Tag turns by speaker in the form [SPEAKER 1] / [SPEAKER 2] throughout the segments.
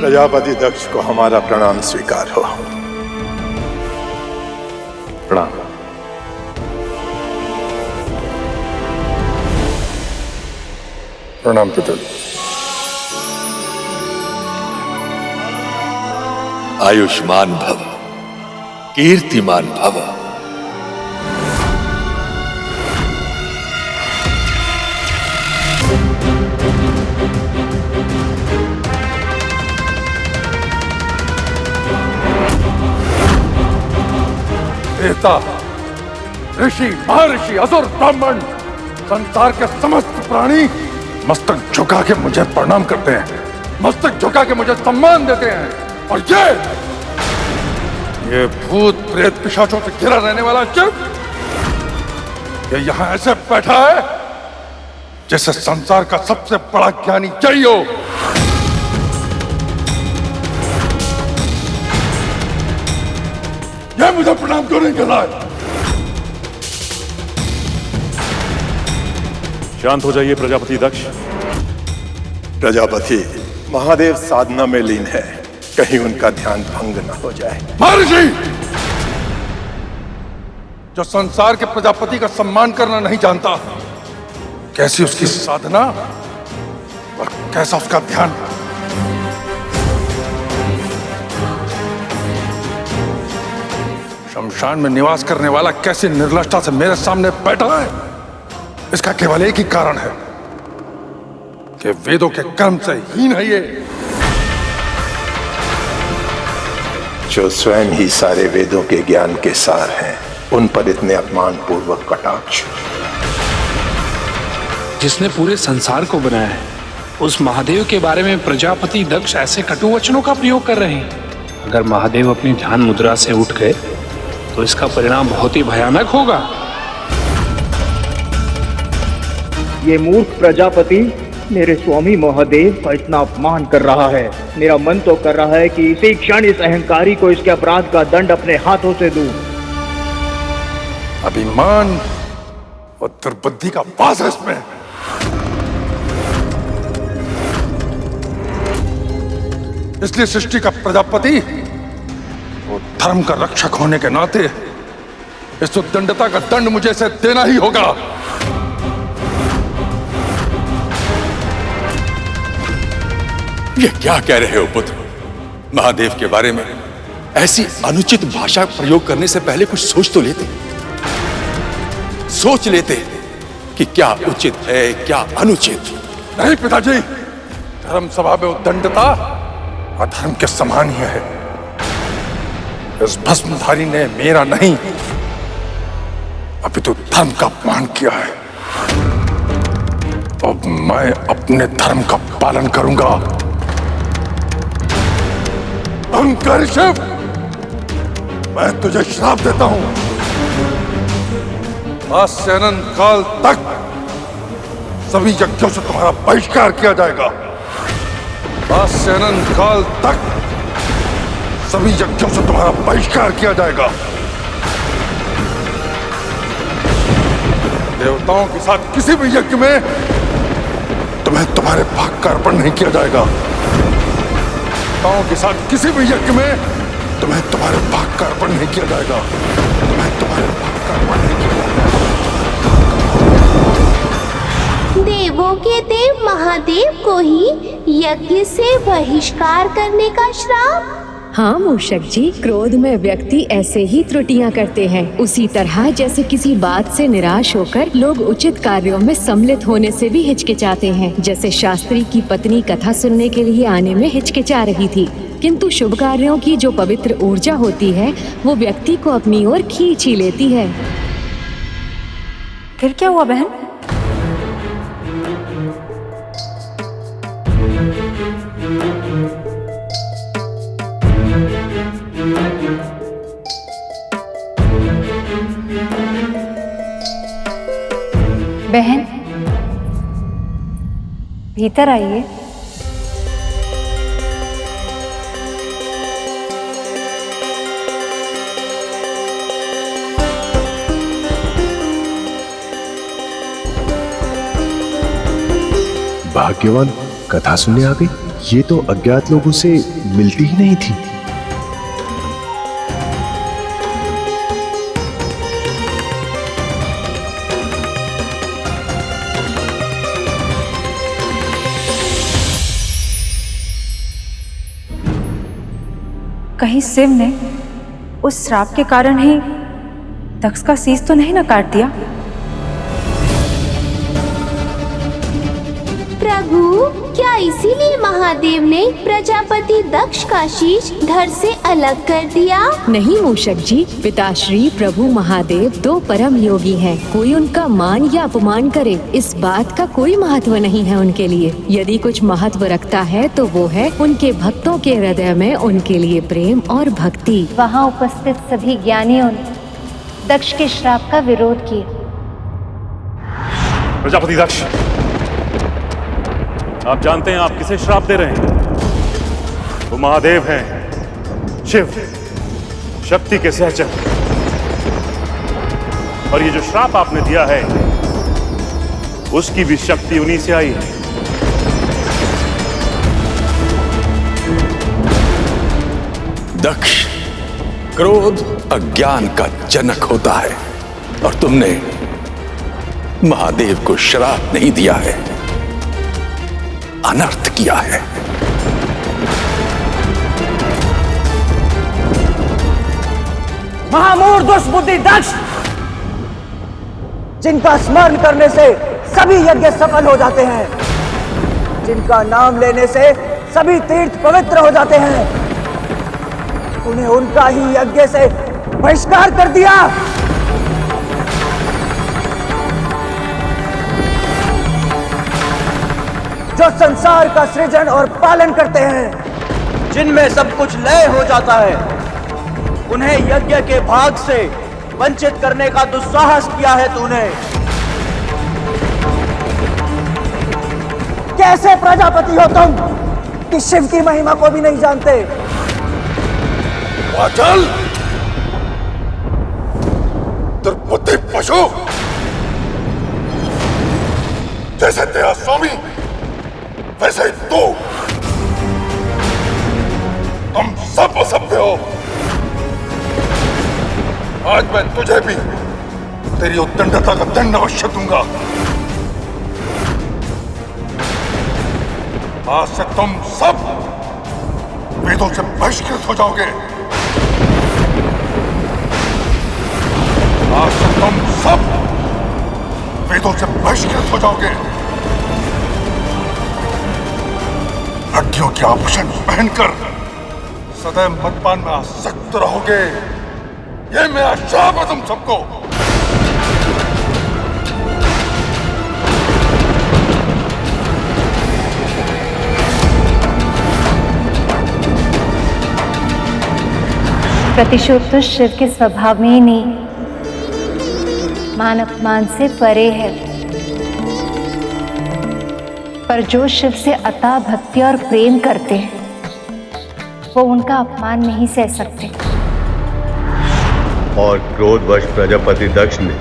[SPEAKER 1] प्रजापति दक्ष को हमारा प्रणाम स्वीकार हो।
[SPEAKER 2] प्रणाम।
[SPEAKER 1] प्रणाम पितर।
[SPEAKER 3] आयुष्मान भव, कीर्तिमान भव।
[SPEAKER 2] देवता, ऋषि, महर्षि, असुर, ब्राह्मण, संसार के समस्त प्राणी मस्तक झुका के मुझे प्रणाम करते हैं, मस्तक झुका के मुझे सम्मान देते हैं। और ये भूत प्रेत पिशाचों से घिरा रहने वाला चिर, ये यहां ऐसे बैठा है जैसे संसार का सबसे बड़ा ज्ञानी चाहिए हो। ये मुझे प्रणाम क्यों नहीं कर रहा है?
[SPEAKER 4] शांत हो जाइए प्रजापति दक्ष।
[SPEAKER 1] प्रजापति, महादेव साधना में लीन है, कहीं उनका ध्यान भंग न हो जाए।
[SPEAKER 2] महर्षि, जो संसार के प्रजापति का सम्मान करना नहीं जानता, कैसी उसकी साधना और कैसा उसका ध्यान। शमशान में निवास करने वाला कैसी निर्लजता से मेरे सामने बैठा है, इसका केवल एक ही कारण है कि वेदों के कर्म से हीन है ये।
[SPEAKER 1] जो स्वयं ही सारे वेदों के ज्ञान के सार हैं, उन पर इतने अपमानपूर्वक कटाक्ष।
[SPEAKER 5] जिसने पूरे संसार को बनाया है, उस महादेव के बारे में प्रजापति दक्ष ऐसे कटु वचनों का प्रयोग कर रहे हैं। अगर महादेव अपनी ध्यान मुद्रा से उठ गए तो इसका परिणाम बहुत ही भयानक होगा।
[SPEAKER 6] ये मूर्ख प्रजापति मेरे स्वामी महादेव का इतना अपमान कर रहा है। मेरा मन तो कर रहा है कि इसी क्षण इस अहंकारी को इसके अपराध का दंड अपने हाथों से दूं।
[SPEAKER 2] अभिमान और दुर्बुद्धि का वास है इसमें। इसलिए सृष्टि का प्रजापति, वो धर्म का रक्षक होने के नाते इस उद्दंडता का दंड मुझे इसे देना ही होगा।
[SPEAKER 3] ये क्या कह रहे हो पुत्र? महादेव के बारे में ऐसी अनुचित भाषा प्रयोग करने से पहले कुछ सोच तो लेते, सोच लेते कि क्या उचित है क्या अनुचित।
[SPEAKER 2] नहीं पिताजी, धर्म सभा में उद्दंडता अधर्म के समान ही है। इस भस्मधारी ने मेरा नहीं अभी तो धर्म का अपमान किया है। अब मैं अपने धर्म का पालन करूंगा। अहंकारी शिव, मैं तुझे श्राप देता हूं। आज से अनंत काल तक सभी यज्ञों से तुम्हारा बहिष्कार किया जाएगा। आज से अनंत काल तक सभी यज्ञों से तुम्हारा बहिष्कार किया जाएगा। देवताओं के साथ किसी भी यज्ञ में तुम्हें तुम्हारे भाग का अर्पण नहीं किया जाएगा। देवताओं के साथ किसी भी यज्ञ में तुम्हें तुम्हारे भाग का अर्पण नहीं किया जाएगा। तुम्हें तुम्हारे भाग का अर्पण नहीं किया जाएगा।
[SPEAKER 7] देवों के देव महादेव को ही यज्ञ से बहिष्कार करने का श्राप।
[SPEAKER 8] हाँ मूषक जी, क्रोध में व्यक्ति ऐसे ही त्रुटियां करते हैं। उसी तरह जैसे किसी बात से निराश होकर लोग उचित कार्यों में सम्मिलित होने से भी हिचकिचाते हैं। जैसे शास्त्री की पत्नी कथा सुनने के लिए आने में हिचकिचा रही थी, किंतु शुभ कार्यों की जो पवित्र ऊर्जा होती है वो व्यक्ति को अपनी ओर खींच ही लेती है।
[SPEAKER 9] फिर क्या हुआ बहन? बहन, भीतर आइए।
[SPEAKER 10] भाग्यवान, कथा सुनने आ गई। ये तो अज्ञात लोगों से मिलती ही नहीं थी।
[SPEAKER 9] कहीं शिव ने उस श्राप के कारण ही दक्ष का शीश तो नहीं न काट दिया?
[SPEAKER 7] प्रभु, क्या इसीलिए महादेव ने प्रजापति दक्ष का शीश धड़ से अलग कर दिया?
[SPEAKER 8] नहीं मूषक जी, पिताश्री प्रभु महादेव दो परम योगी हैं। कोई उनका मान या अपमान करे, इस बात का कोई महत्व नहीं है उनके लिए। यदि कुछ महत्व रखता है तो वो है उनके भक्तों के हृदय में उनके लिए प्रेम और भक्ति।
[SPEAKER 9] वहाँ उपस्थित सभी ज्ञानियों ने दक्ष के श्राप का विरोध किया।
[SPEAKER 4] प्रजापति दक्ष, आप जानते हैं आप किसे श्राप दे रहे हैं? वो महादेव हैं, शिव, शक्ति के सहचर। और ये जो श्राप आपने दिया है उसकी भी शक्ति उन्हीं से आई है।
[SPEAKER 3] दक्ष, क्रोध अज्ञान का जनक होता है और तुमने महादेव को श्राप नहीं दिया है, अनर्थ किया है।
[SPEAKER 11] महामूढ़ दुष्बुद्धि दक्ष, जिनका स्मरण करने से सभी यज्ञ सफल हो जाते हैं, जिनका नाम लेने से सभी तीर्थ पवित्र हो जाते हैं, उन्हें उनका ही यज्ञ से बहिष्कार कर दिया। जो संसार का सृजन और पालन करते हैं, जिनमें सब कुछ लय हो जाता है, उन्हें यज्ञ के भाग से वंचित करने का दुस्साहस किया है तूने। कैसे प्रजापति हो तुम कि शिव की महिमा को भी नहीं जानते?
[SPEAKER 2] चल दुर्बुद्धि पशु, जैसे तेरा स्वामी वैसे ही तू, तुम सब असभ्य हो। आज मैं तुझे भी तेरी उद्दंडता का दंड अवश्य दूंगा। आज से तुम सब वेदों से बहिष्कृत हो जाओगे। आज से तुम सब वेदों से बहिष्कृत हो जाओगे। हड्डियों के आभूषण पहनकर सदैव मदपान में आसक्त रहोगे। ये मेरा श्राप है तुम सबको।
[SPEAKER 9] प्रतिशोध तो शिव के स्वभाव में ही नहीं, मान अपमान से परे है। पर जो शिव से अतः भक्ति और प्रेम करते हैं, वो उनका अपमान नहीं सह सकते।
[SPEAKER 12] और क्रोधवश प्रजापति दक्ष ने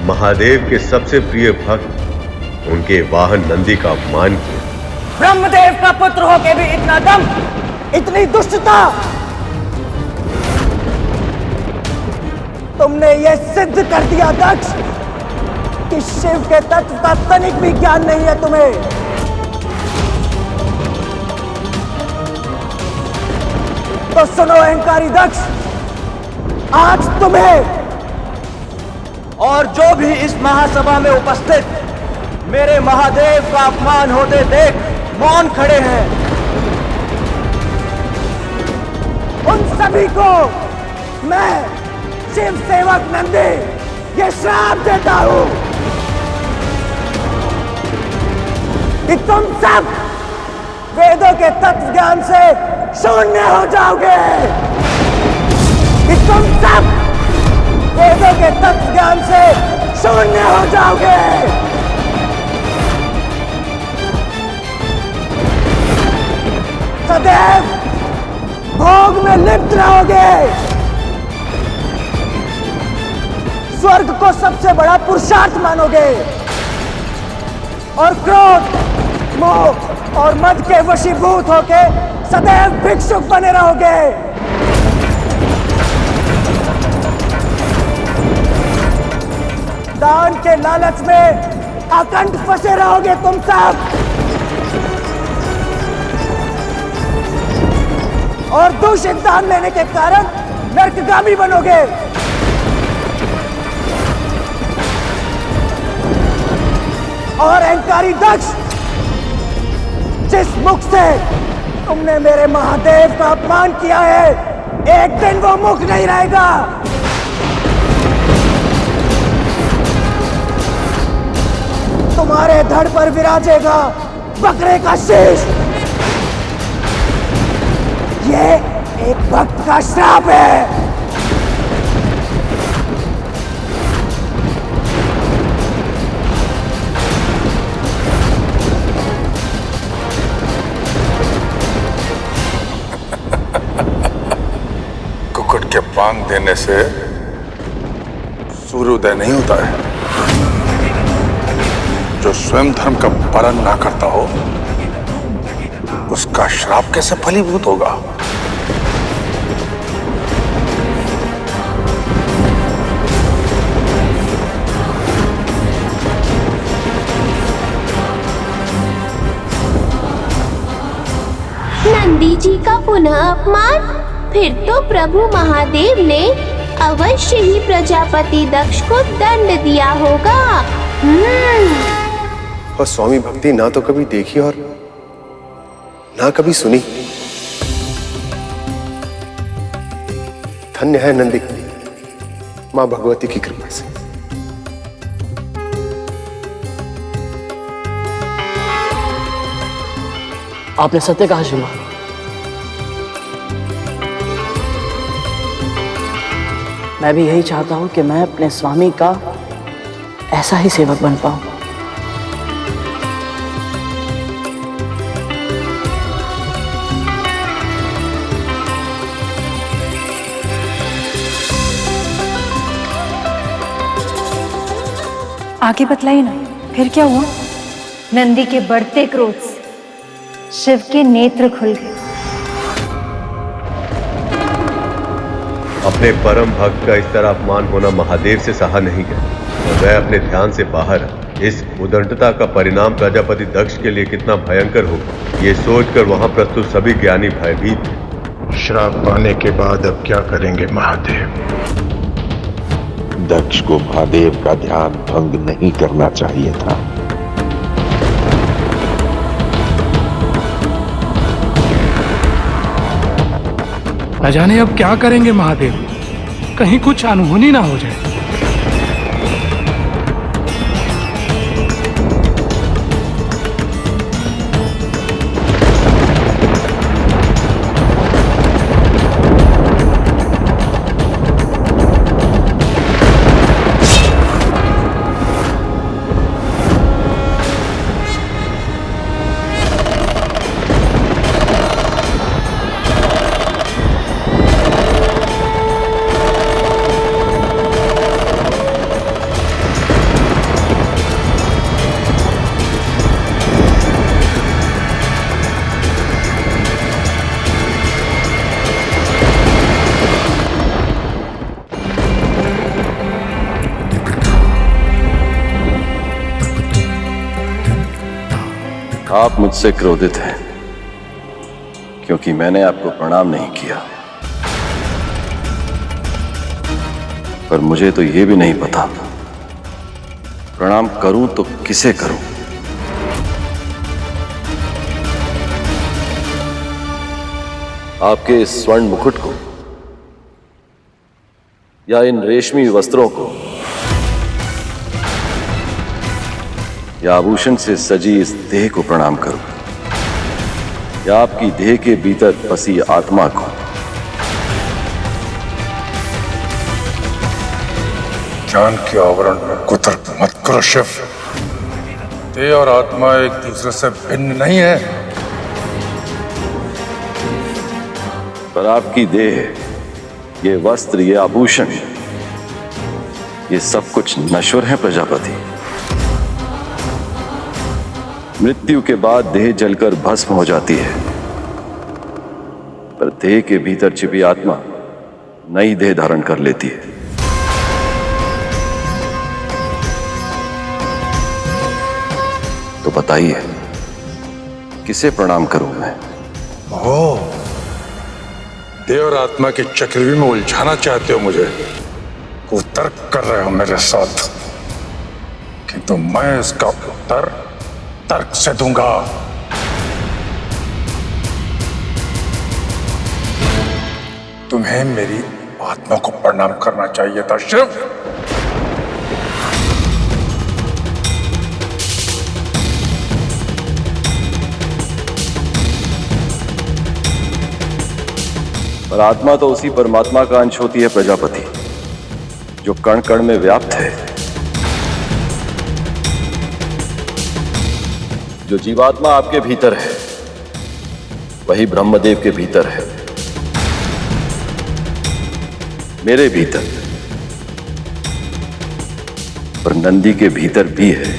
[SPEAKER 12] महादेव के सबसे प्रिय भक्त उनके वाहन नंदी का अपमान किया।
[SPEAKER 11] ब्रह्मदेव का पुत्र होके भी इतना दम, इतनी दुष्टता! तुमने ये सिद्ध कर दिया दक्ष कि शिव के तत्व का तनिक भी ज्ञान नहीं है तुम्हें। तो सुनो अहंकारी दक्ष, आज तुम्हें और जो भी इस महासभा में उपस्थित मेरे महादेव का अपमान होते देख मौन खड़े हैं, उन सभी को मैं शिव सेवक नंदी ये श्राप देता हूं कि तुम सब वेदों के तत्व ज्ञान से शून्य हो जाओगे। कि तुम सब वेदों के तत्व ज्ञान से शून्य हो जाओगे। सदैव भोग में लिप्त रहोगे। स्वर्ग को सबसे बड़ा पुरुषार्थ मानोगे और क्रोध मोह और मद के वशीभूत होके सदैव भिक्षुक बने रहोगे। दान के लालच में अखंड फंसे रहोगे तुम सब, और दूषित दान लेने के कारण नरकगामी बनोगे। और अहंकारी दक्ष, जिस मुख से तुमने मेरे महादेव का अपमान किया है, एक दिन वो मुख नहीं रहेगा। तुम्हारे धड़ पर विराजेगा बकरे का शीश। ये एक भक्त का श्राप है।
[SPEAKER 2] कुकुट के बांग देने से सूर्योदय नहीं होता है। जो स्वयं धर्म का पालन ना करता हो, उसका श्राप कैसे फलीभूत होगा?
[SPEAKER 7] नंदी जी का पुनः अपमान? फिर तो प्रभु महादेव ने अवश्य ही प्रजापति दक्ष को दंड दिया होगा।
[SPEAKER 10] और स्वामी भक्ति ना तो कभी देखी और ना कभी सुनी। धन्य है नंदी मां भगवती की कृपा से।
[SPEAKER 13] आपने सत्य कहा शिवा। मैं भी यही चाहता हूं कि मैं अपने स्वामी का ऐसा ही सेवक बन पाऊं।
[SPEAKER 9] आगे बतलाइए ना, फिर क्या हुआ? नंदी के बढ़ते क्रोध से शिव के नेत्र खुल गए।
[SPEAKER 12] अपने परम भक्त का इस तरह अपमान होना महादेव से सहा नहीं गया। और वह अपने ध्यान से बाहर इस उदंडता का परिणाम प्रजापति दक्ष के लिए कितना भयंकर होगा, ये सोचकर वहां प्रस्तुत सभी ज्ञानी भयभीत।
[SPEAKER 1] श्राप पाने के बाद अब क्या करेंगे महादेव?
[SPEAKER 14] दक्ष को महादेव का ध्यान भंग नहीं करना चाहिए था।
[SPEAKER 5] न जाने अब क्या करेंगे महादेव, कहीं कुछ अनहोनी ना हो जाए।
[SPEAKER 15] आप मुझसे क्रोधित हैं क्योंकि मैंने आपको प्रणाम नहीं किया, पर मुझे तो यह भी नहीं पता प्रणाम करूं तो किसे करूं। आपके इस स्वर्ण मुकुट को या इन रेशमी वस्त्रों को या आभूषण से सजी इस देह को प्रणाम करूं, या आपकी देह के भीतर बसी आत्मा को?
[SPEAKER 2] ज्ञान के आवरण में कुतर्क मत करो शिव। देह और आत्मा एक दूसरे से भिन्न नहीं है।
[SPEAKER 15] पर आपकी देह, ये वस्त्र, ये आभूषण, ये सब कुछ नश्वर है प्रजापति। मृत्यु के बाद देह जलकर भस्म हो जाती है, पर देह के भीतर छिपी आत्मा नई देह धारण कर लेती है। तो बताइए, किसे प्रणाम करूं मैं?
[SPEAKER 2] ओह, देव और आत्मा की चक्रव्यूह में उलझाना चाहते हो मुझे? कुतर्क कर रहे हो मेरे साथ, किंतु मैं इसका उत्तर तर्क से दूंगा। तुम्हें मेरी आत्मा को प्रणाम करना चाहिए था शिव।
[SPEAKER 15] पर आत्मा तो उसी परमात्मा का अंश होती है प्रजापति, जो कण कण में व्याप्त है। जो जीवात्मा आपके भीतर है वही ब्रह्मदेव के भीतर है, मेरे भीतर, और नंदी के भीतर भी है।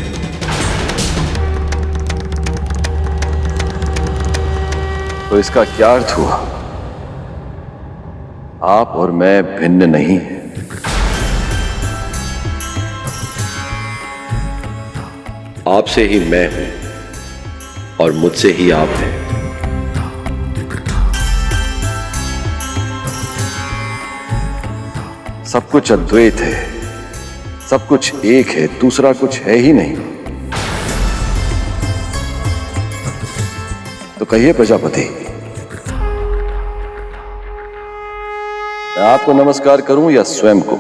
[SPEAKER 15] तो इसका क्या अर्थ हुआ? आप और मैं भिन्न नहीं हैं। आपसे ही मैं हूं और मुझसे ही आप हैं। सब कुछ अद्वैत है, सब कुछ एक है, दूसरा कुछ है ही नहीं। तो कहिए प्रजापति, मैं आपको नमस्कार करूं या स्वयं को?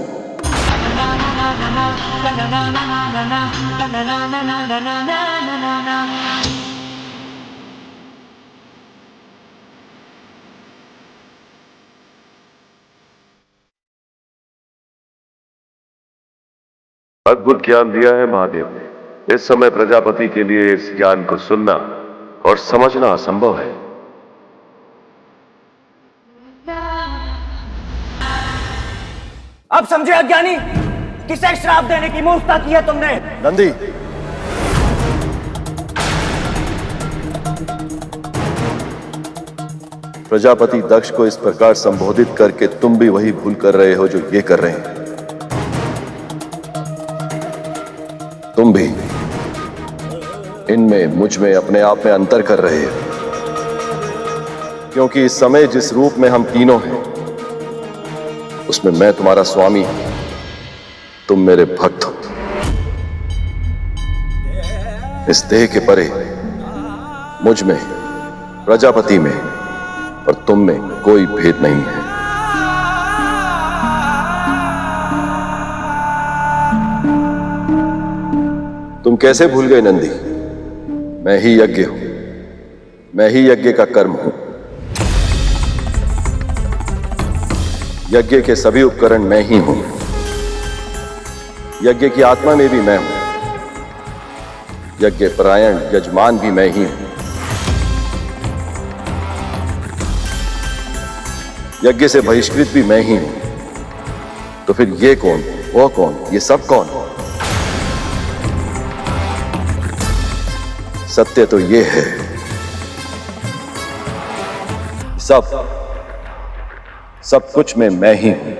[SPEAKER 12] अद्भुत ज्ञान दिया है महादेव ने। इस समय प्रजापति के लिए इस ज्ञान को सुनना और समझना असंभव है।
[SPEAKER 11] अब समझे अज्ञानी, किसे श्राप देने की मूर्खता की है तुमने?
[SPEAKER 15] नंदी, प्रजापति दक्ष को इस प्रकार संबोधित करके तुम भी वही भूल कर रहे हो जो ये कर रहे हैं। तुम भी इनमें, मुझ में, अपने आप में अंतर कर रहे हो, क्योंकि इस समय जिस रूप में हम तीनों हैं उसमें मैं तुम्हारा स्वामी हूं, तुम मेरे भक्त हो। इस देह के परे मुझ में, प्रजापति में और तुम में कोई भेद नहीं है। तुम कैसे भूल गए नंदी? मैं ही यज्ञ हूं, मैं ही यज्ञ का कर्म हूं। यज्ञ के सभी उपकरण मैं ही हूं। यज्ञ की आत्मा में भी मैं हूं। यज्ञ परायण यजमान भी मैं ही हूं। यज्ञ से बहिष्कृत भी मैं ही हूं। तो फिर ये कौन, वो कौन, ये सब कौन? सत्य तो ये है, सब कुछ में मैं ही हूं।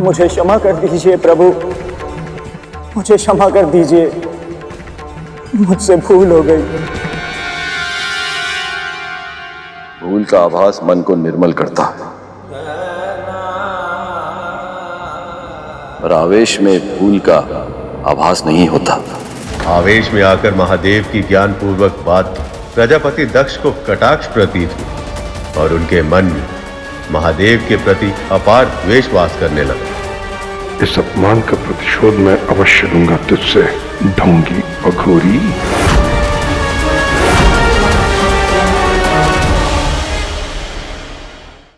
[SPEAKER 6] मुझे क्षमा कर दीजिए प्रभु, मुझे क्षमा कर दीजिए, मुझसे भूल हो गई।
[SPEAKER 15] भूल का आभास मन को निर्मल करता है, पर आवेश में भूल का आभास नहीं होता।
[SPEAKER 12] आवेश में आकर महादेव की ज्ञान पूर्वक बात प्रजापति दक्ष को कटाक्ष प्रतीत हुई और उनके मन में महादेव के प्रति अपार द्वेष वास करने लगा।
[SPEAKER 14] इस अपमान का प्रतिशोध मैं अवश्य लूंगा तुझसे, ढोंगी अघोरी।